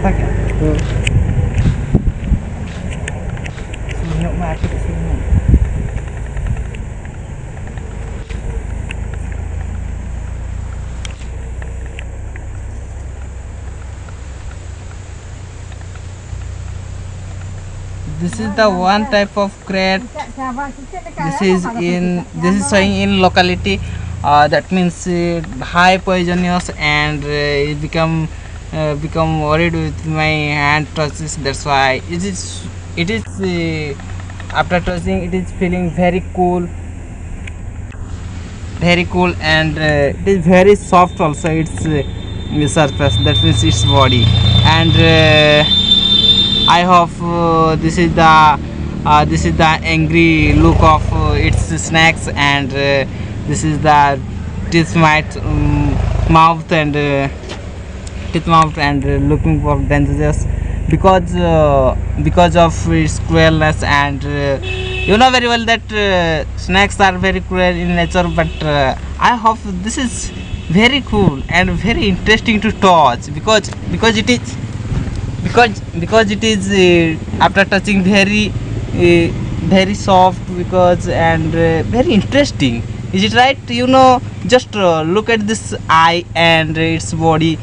Tak ya? Sunyok mati ke sini. This is the one type of crate. This is showing in locality. That means high poisonous, and it become worried with my hand touches. That's why it is after touching it is feeling very cool, and it is very soft also. Its surface, that means its body, and I hope this is the angry look of its snacks, and this is the teeth mouth and looking for dangerous because of its cruelness, and you know very well that snakes are very cruel in nature, but I hope this is very cool and very interesting to touch because it is after touching very soft and very interesting. Is it right? Just look at this eye and its body.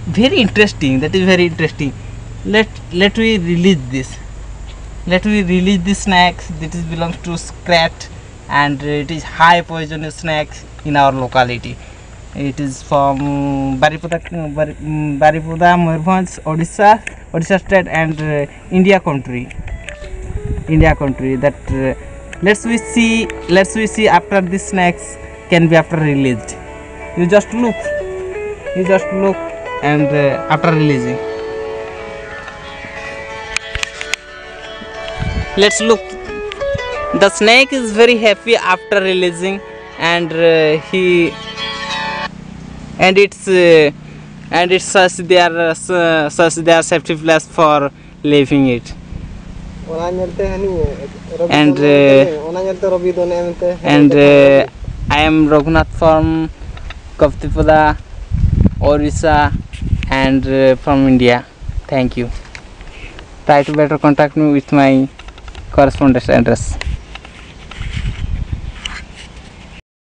Very interesting. That is very interesting. Let me release this. Let me release this snacks. This belongs to Scrat, and it is high poisonous snacks in our locality. It is from Baripada, Mayurbhanj, Odisha state, and India country. That let's we see after this snacks can be after released. You just look, and after releasing, let's look. The snake is very happy after releasing, and it's such their safety place for leaving it. And I am Raghunath from Kavtipada, Orissa, and from India. Thank you. Try to better contact me with my correspondence address.